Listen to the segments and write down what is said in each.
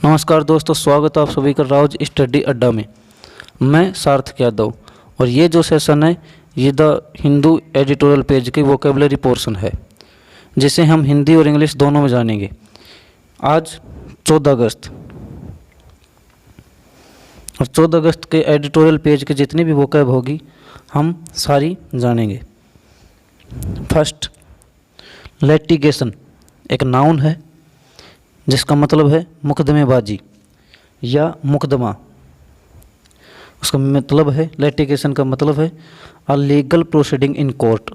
नमस्कार दोस्तों, स्वागत है आप सभी का राउज स्टडी अड्डा में। मैं सार्थक यादव और ये जो सेशन है ये द हिंदू एडिटोरियल पेज की वोकेबलरी पोर्शन है, जिसे हम हिंदी और इंग्लिश दोनों में जानेंगे। आज 14 अगस्त और 14 अगस्त के एडिटोरियल पेज के जितनी भी वोकेब होगी हम सारी जानेंगे। फर्स्ट, लिटिगेशन एक नाउन है जिसका मतलब है मुकदमेबाजी या मुकदमा। उसका मतलब है, लिटिगेशन का मतलब है a legal proceeding in court,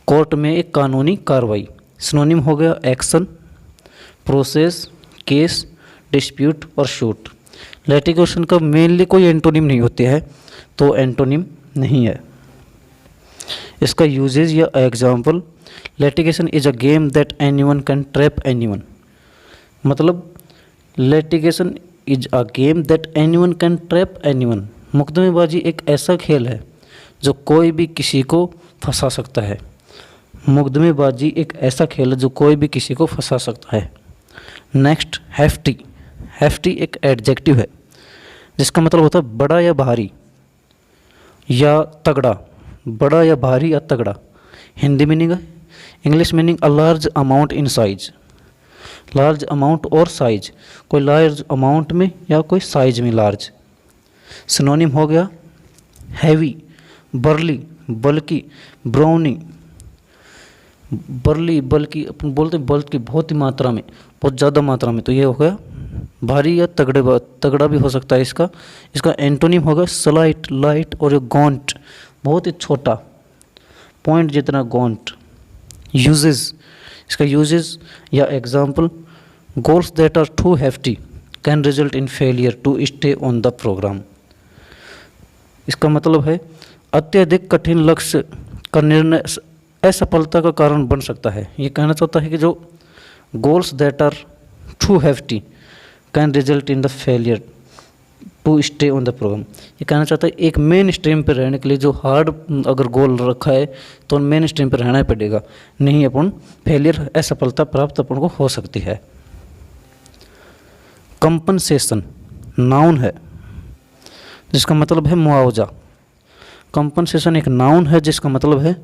court में एक कानूनी कार्रवाई। सिनोनिम हो गया एक्शन, प्रोसेस, केस, डिस्प्यूट और शूट। लिटिगेशन का मेनली कोई एंटोनिम नहीं होते है, तो एंटोनिम नहीं है। इसका यूजेज या example, litigation is a game that anyone can trap anyone. मतलब litigation is a game that anyone can trap anyone. मुकदमेबाजी एक ऐसा खेल है जो कोई भी किसी को फंसा सकता है। मुकदमेबाजी एक ऐसा खेल है जो कोई भी किसी को फंसा सकता है। Next, hefty. हेफ्टी एक एडजेक्टिव है जिसका मतलब होता है बड़ा या भारी या तगड़ा। बड़ा या भारी या तगड़ा हिंदी मीनिंग है। English meaning a large amount in size. Large amount और साइज, कोई लार्ज अमाउंट में या कोई साइज में लार्ज। सिनोनिम हो गया हैवी, बर्ली, बल्कि, ब्राउनी। बर्ली बल्कि अपन बोलते हैं बल्कि बहुत ही मात्रा में, बहुत ज़्यादा मात्रा में, तो ये हो गया भारी या तगड़ा भी हो सकता है। इसका एंटोनिम होगा स्लाइट, लाइट और गॉन्ट, बहुत ही छोटा, पॉइंट जितना गॉन्ट। यूजेस, इसका यूजेस या example, goals that are too hefty can result in failure to stay on the programme. इसका मतलब है अत्यधिक कठिन लक्ष्य का निर्णय असफलता का कारण बन सकता है। ये कहना चाहता है कि जो goals that are too hefty can result in the failure to stay on the programme. ये कहना चाहता है एक मेन स्ट्रीम पर रहने के लिए जो हार्ड अगर गोल रखा है तो मेन स्ट्रीम पर रहना पड़ेगा, नहीं अपन फेलियर, असफलता प्राप्त अपन को हो सकती है। कंपनसेशन नाउन है जिसका मतलब है मुआवजा। कंपनसेशन एक नाउन है जिसका मतलब है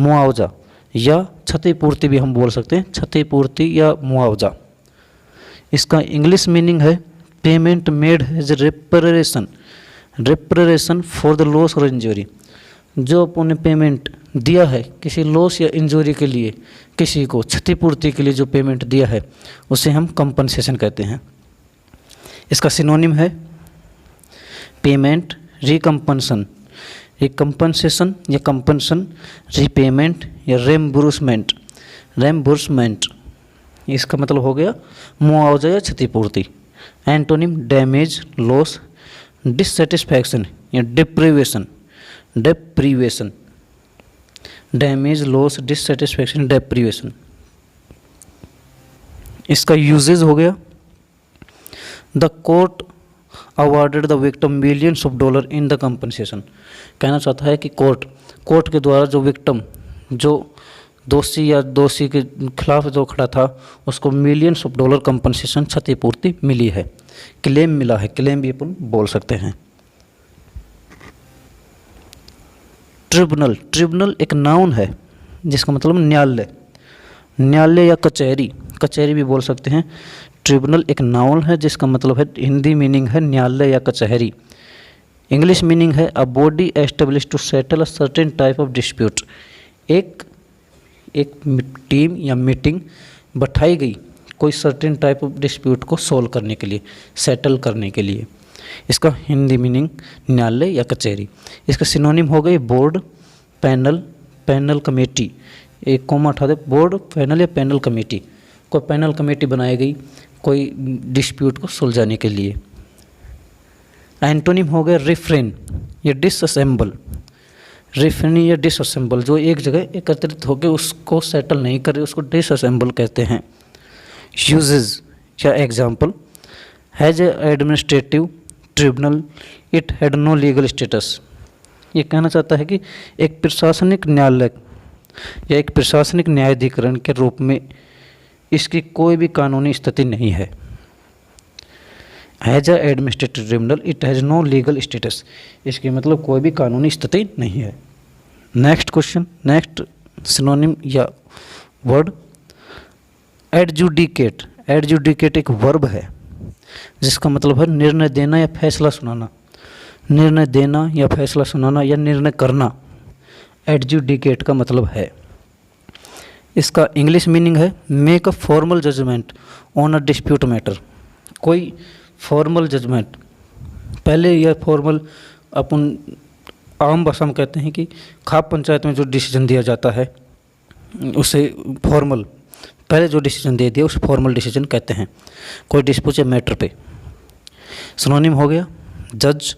मुआवजा या क्षतिपूर्ति भी हम बोल सकते हैं, क्षतिपूर्ति या मुआवजा। इसका इंग्लिश मीनिंग है payment made as reparation, reparation for the loss और इंजरी। जो आपने पेमेंट दिया है किसी लॉस या इंजरी के लिए, किसी को क्षतिपूर्ति के लिए जो पेमेंट दिया है उसे हम कंपनसेशन कहते हैं। इसका सिनोनिम है पेमेंट, रिकम्पनसन, रिकम्पनसेशन या कंपनसन, रीपेमेंट या रेम्बुर्समेंट, रेम्बुर्समेंट। इसका मतलब हो गया मुआवजा या क्षतिपूर्ति। एंटोनिम डैमेज, लॉस, डिससेटिस्फैक्शन या deprivation, deprivation. Damage, loss, dissatisfaction, deprivation. इसका यूजेज हो गया the court awarded the victim millions of dollar in the compensation. कहना चाहता है कि कोर्ट के द्वारा जो विक्टिम, जो दोषी या दोषी के खिलाफ जो खड़ा था उसको मिलियंस ऑफ डॉलर कंपनसेशन, क्षतिपूर्ति मिली है, क्लेम मिला है, क्लेम भी अपन बोल सकते हैं। ट्रिब्यूनल, ट्रिब्यूनल एक नाउन है जिसका मतलब न्यायालय, न्यायालय या कचहरी, कचहरी भी बोल सकते हैं। ट्रिब्यूनल एक नाउन है जिसका मतलब है, हिंदी मीनिंग है न्यायालय या कचहरी। इंग्लिश मीनिंग है a body establish to settle a certain type of dispute. एक टीम या मीटिंग बैठाई गई कोई सर्टेन टाइप ऑफ डिस्प्यूट को सोल्व करने के लिए, सेटल करने के लिए। इसका हिंदी मीनिंग न्यायालय या कचहरी। इसका सिनोनिम हो गई बोर्ड, पैनल, पैनल कमेटी। एक कॉमा उठा दे, बोर्ड, पैनल या पैनल कमेटी। कोई पैनल कमेटी बनाई गई कोई डिस्प्यूट को सुलझाने के लिए। एंटोनिम हो गया रिफ्रेन या डिसअसेंबल। रिफ्रेन या डिसअसेंबल, जो एक जगह एकत्रित होकर उसको सेटल नहीं कर रहे उसको डिसअसेंबल कहते हैं। यूजेज या example, has a administrative tribunal it had no legal status. ये कहना चाहता है कि एक प्रशासनिक न्यायालय या एक प्रशासनिक न्यायाधिकरण के रूप में इसकी कोई भी कानूनी स्थिति नहीं है। Has a administrative tribunal, it has no legal status. इसके मतलब कोई भी कानूनी स्थिति नहीं है। नेक्स्ट क्वेश्चन, नेक्स्ट सिनोनिम या वर्ड एडजुडिकेट। एडजुडिकेट एक वर्ब है जिसका मतलब है निर्णय देना या फैसला सुनाना। निर्णय देना या फैसला सुनाना या निर्णय करना एडजुडिकेट का मतलब है। इसका इंग्लिश मीनिंग है make a formal judgement on a dispute matter. कोई फॉर्मल जजमेंट, पहले यह फॉर्मल अपन आम भाषा में कहते हैं कि खाप पंचायत में जो डिसीजन दिया जाता है उसे फॉर्मल, पहले जो डिसीजन दे दिया उसे फॉर्मल डिसीजन कहते हैं कोई डिस्प्यूट मैटर पे। सिनोनिम हो गया जज,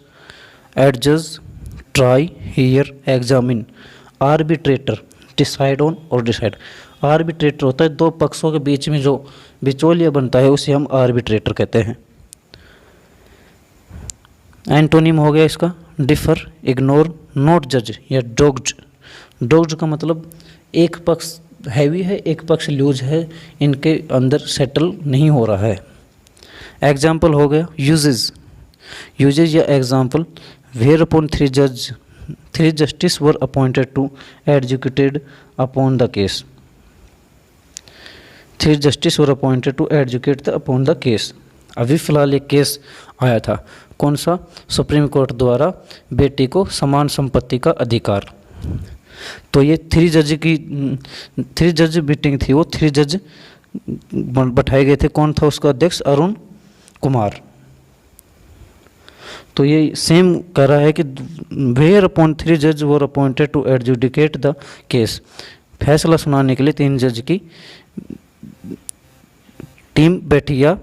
adjudge, try, hear, examine, arbitrator, decide on और डिसाइड। आर्बिट्रेटर होता है दो पक्षों के बीच में जो बिचौलिया बनता है उसे हम आर्बिट्रेटर कहते हैं। एंटोनिम हो गया इसका डिफर, इग्नोर, नॉट जज या डोग्ड। डोग्ड का मतलब एक पक्ष हैवी है एक पक्ष लूज है, इनके अंदर सेटल नहीं हो रहा है। एग्जाम्पल हो गया यूजेज, यूजेज या example where upon three justice were appointed to adjudicated upon the case. Three justice were appointed to adjudicate upon the case. अभी फ़िलहाल एक केस आया था, कौन सा? सुप्रीम कोर्ट द्वारा बेटी को समान संपत्ति का अधिकार। तो ये थ्री जज मीटिंग थी, वो थ्री जज बैठाए गए थे। कौन था उसका अध्यक्ष? अरुण कुमार। तो ये सेम कह रहा है कि वेयर अपॉन थ्री जज were appointed to adjudicate the case. फैसला सुनाने के लिए तीन जज की टीम बैठी या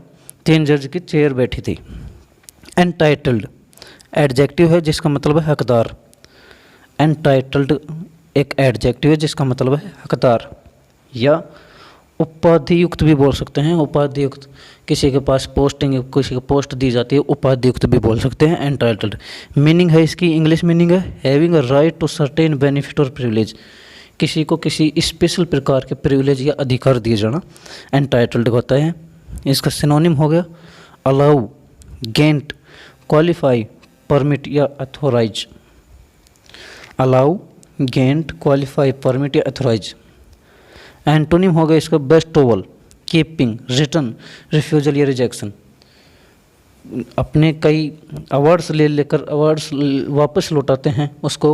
तीन जज की चेयर बैठी थी। एंटाइटल्ड एडजेक्टिव है जिसका मतलब है हकदार। एंटाइटल्ड एक एडजेक्टिव है जिसका मतलब है हकदार, या उपाधियुक्त भी बोल सकते हैं। उपाधियुक्त, किसी के पास पोस्टिंग, किसी को पोस्ट दी जाती है, उपाधियुक्त भी बोल सकते हैं एंटाइटल्ड। मीनिंग है इसकी, इंग्लिश मीनिंग है having a right to certain benefit और प्रिविलेज। किसी को किसी स्पेशल प्रकार के प्रिविलेज या अधिकार दिए जाना एंटाइटल्ड होता है। इसका सिनोनिम हो गया अलाउ, गेंट, क्वालिफाई, परमिट या authorise. Allow, grant, qualify, permit या अथोराइज। एंटोनिम हो गया इसका बेस्टोवल, कीपिंग, रिटर्न, रिफ्यूजल या रिजेक्शन। अपने कई अवार्ड्स लेकर अवार्ड्स वापस लौटाते हैं उसको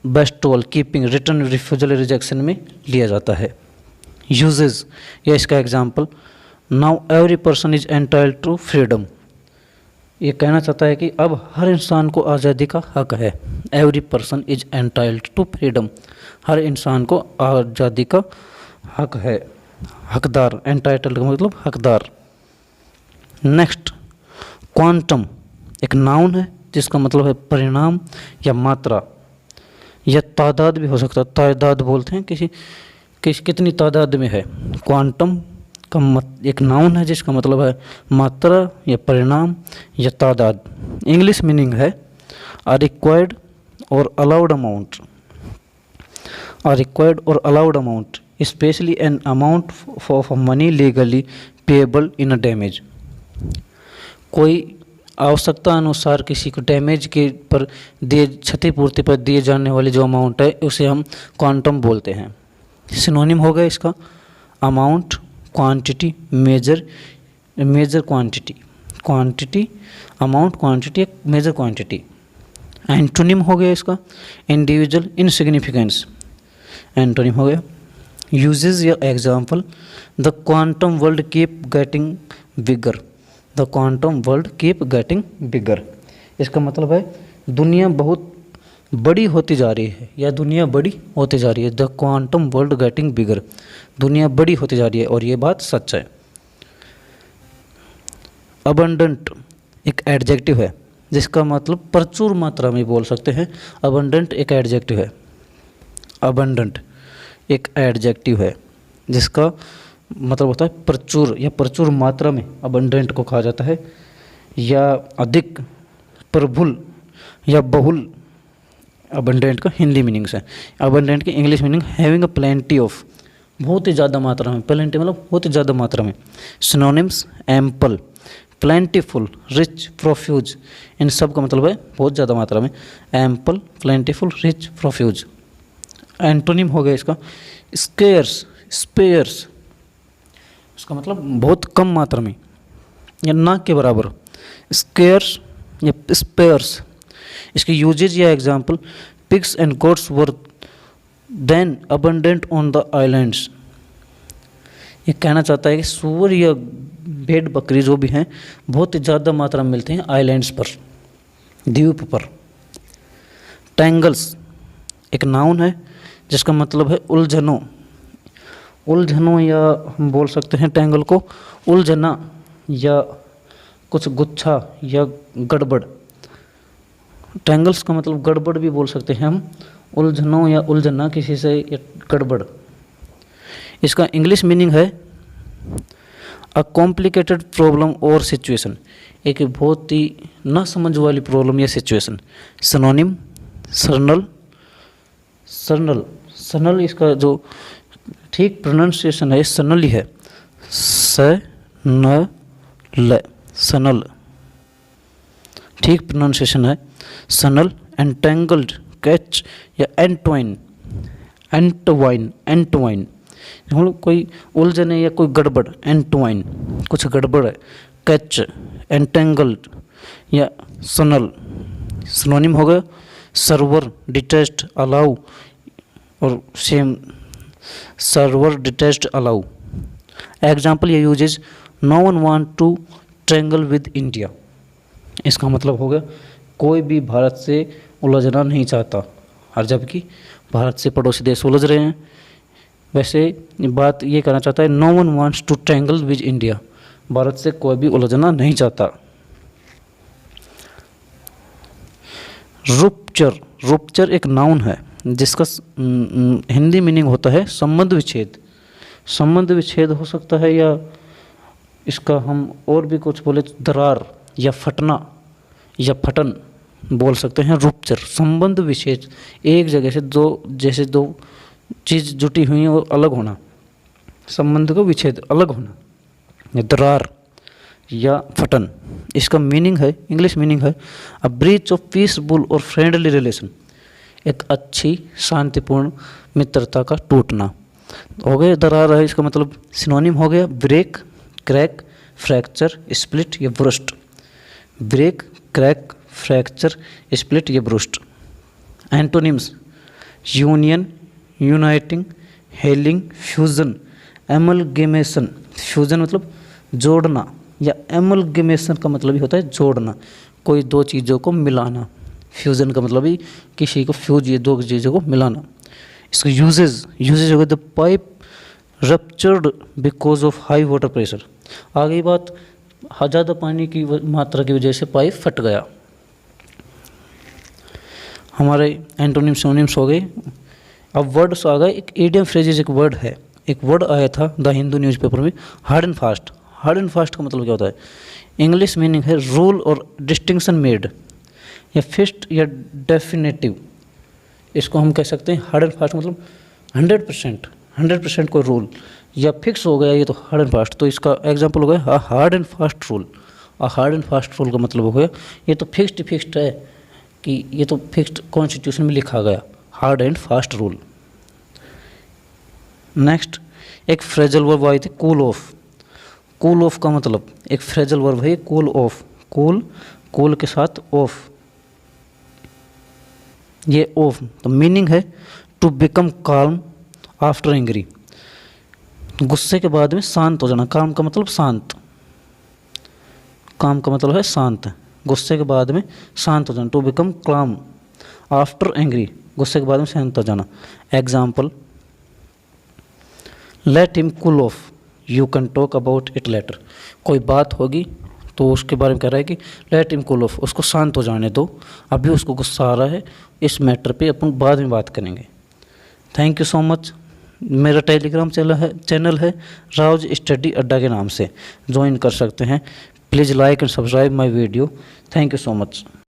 bestowal, keeping, return, refusal, rejection में लिया जाता है। यूजेज या इसका example now every person is entitled to freedom. ये कहना चाहता है कि अब हर इंसान को आज़ादी का हक है। Every person is entitled to freedom, हर इंसान को आज़ादी का हक है। हकदार, एंटाइटल्ड का मतलब हकदार। नेक्स्ट, क्वांटम एक नाउन है जिसका मतलब है परिणाम या मात्रा या तादाद भी हो सकता है। तादाद बोलते हैं कितनी तादाद में है। क्वांटम का एक नाउन है जिसका मतलब है मात्रा या परिणाम या तादाद। इंग्लिश मीनिंग है अ रिक्वायर्ड और अलाउड अमाउंट। अ रिक्वायर्ड और allowed amount specially an amount of money legally payable in a damage. कोई आवश्यकता अनुसार किसी को डैमेज के पर दिए, क्षतिपूर्ति पर दिए जाने वाली जो अमाउंट है उसे हम क्वांटम बोलते हैं। सिनोनिम हो गया इसका amount, quantity, measure, measure quantity. Quantity, amount, quantity, measure quantity. Antonym हो गया इसका इंडिविजुअल, इनसिग्निफिकेंस। एंटोनिम हो गया यूजेज या example the quantum world keep getting bigger. The quantum world keep getting bigger. इसका मतलब है दुनिया बहुत बड़ी होती जा रही है या दुनिया बड़ी होती जा रही है। The quantum world getting bigger, दुनिया बड़ी होती जा रही है और ये बात सच है। अबंडेंट एक एडजेक्टिव है जिसका मतलब प्रचुर मात्रा में बोल सकते हैं। अबंडेंट एक एडजेक्टिव है। अबंडेंट एक एडजेक्टिव है जिसका मतलब होता है प्रचुर या प्रचुर मात्रा में अबंडेंट को कहा जाता है, या अधिक, प्रबुल या बहुल। अबंडेंट का हिंदी मीनिंग्स है। अबंडेंट की English meaning having a plenty of, बहुत ही ज़्यादा मात्रा में। प्लेंटी मतलब बहुत ही ज़्यादा मात्रा में। Synonyms ample, plentiful, rich, profuse, इन सब का मतलब है बहुत ज़्यादा मात्रा में। Ample, plentiful, rich, profuse. Antonym हो गया इसका स्केयर्स, स्पेयर्स, इसका मतलब बहुत कम मात्रा में या ना के बराबर। स्केयर्स या स्पेयर्स। इसके यूजेज या example, pigs and goats were then abundant on the islands. ये कहना चाहता है कि सूअर या भेड़ बकरी जो भी हैं बहुत ही ज़्यादा मात्रा में मिलते हैं आइलैंड्स पर, द्वीप पर। टैंगल्स एक नाउन है जिसका मतलब है उलझनों, उलझनों, या हम बोल सकते हैं टैंगल को उलझना या कुछ गुच्छा या गड़बड़। टैंगल्स का मतलब गड़बड़ भी बोल सकते हैं हम, उलझनों या उलझना किसी से या गड़बड़। इसका इंग्लिश मीनिंग है अ कॉम्प्लिकेटेड प्रॉब्लम और सिचुएशन, एक बहुत ही ना समझ वाली प्रॉब्लम या सिचुएशन। सिनोनिम सरनल, सरनल, सरनल इसका जो ठीक प्रोनाउंसिएशन है सनल ही है, स न ल, सनल ठीक प्रोनाउंसिएशन है सनल। एंटेंगल्ड, कैच या एंटवाइन, एंटवाइन, एंटवाइन, हम लोग कोई उलझन है या कोई गड़बड़, एंटवाइन कुछ गड़बड़ है। कैच, एंटेंगल्ड या सनल। सिनोनिम हो गया सर्वर, डिटैच्ड, अलाउ, और same sever, detached, allow. Example या usage, no one want to tangle with India. इसका मतलब हो गया कोई भी भारत से उलझना नहीं चाहता, और जबकि भारत से पड़ोसी देश उलझ रहे हैं। वैसे बात ये कहना चाहता है no one wants to tangle with India, Bharat से कोई भी उलझना नहीं चाहता। रुप्चर, रुप्चर एक नाउन है जिसका हिंदी मीनिंग होता है संबंध विच्छेद। संबंध विच्छेद हो सकता है, या इसका हम और भी कुछ बोले तो दरार या फटना या फटन बोल सकते हैं। रुप्चर संबंध विच्छेद, एक जगह से दो, जैसे दो चीज़ जुटी हुई है और अलग होना, संबंध को विच्छेद, अलग होना, या दरार या फटन। इसका मीनिंग है, इंग्लिश मीनिंग है अ ब्रीच ऑफ पीसफुल और फ्रेंडली रिलेशन, एक अच्छी शांतिपूर्ण मित्रता का टूटना हो गया। दरार है इसका मतलब सिनोनिम हो गया ब्रेक, क्रैक, फ्रैक्चर, स्प्लिट या burst. Break, crack, fracture, split या burst. Antonyms union, uniting, healing, fusion, amalgamation. Fusion मतलब जोड़ना, या एमलगेमेशन का मतलब ही होता है जोड़ना, कोई दो चीज़ों को मिलाना। फ्यूजन का मतलब ही किसी को फ्यूज, ये दो चीज़ों को मिलाना। इसका यूजेज, यूजेज हो गया the pipe ruptured because of high water pressure. आगे बात, ज़्यादा पानी की मात्रा की वजह से पाइप फट गया। हमारे एंटोनिम सिनोनिम्स हो गए। अब वर्ड्स आ गए, एक इडियम फ्रेजेज एक वर्ड है, एक वर्ड आया था द हिंदू न्यूज़पेपर में, hard and fast. Hard and fast का मतलब क्या होता है? इंग्लिश मीनिंग है रूल और डिस्टिंक्शन मेड, या फिक्स्ड या डेफिनेटिव। इसको हम कह सकते हैं हार्ड एंड फास्ट मतलब 100% कोई रूल या फिक्स हो गया, ये तो हार्ड एंड फास्ट। तो इसका एग्जांपल हो गया hard and fast rule. Hard and fast rule का मतलब हो गया ये तो फिक्स्ड है, कि ये तो फिक्स्ड कॉन्स्टिट्यूशन में लिखा गया, hard and fast rule. Next एक फ्रेजल वर्ब आई थी कूल ऑफ। कूल ऑफ का मतलब एक फ्रेजल वर्ब है कूल ऑफ, कूल, कूल के साथ ऑफ, ये ऑफ। तो मीनिंग है to become calm after angry, गुस्से के बाद में शांत हो जाना। काम का मतलब शांत, काम का मतलब है शांत, गुस्से के बाद में शांत हो जाना। टू बिकम काम आफ्टर एंग्री, गुस्से के बाद में शांत हो जाना। Example let him cool off, you can talk about it later. कोई बात होगी तो उसके बारे में कह रहा है कि लेट हिम कूल ऑफ, उसको शांत हो जाने दो, अभी उसको गुस्सा आ रहा है, इस मैटर पे अपन बाद में बात करेंगे। Thank you so much. मेरा टेलीग्राम चैनल है राउज स्टडी अड्डा के नाम से, ज्वाइन कर सकते हैं। Please like and subscribe my video. Thank you so much.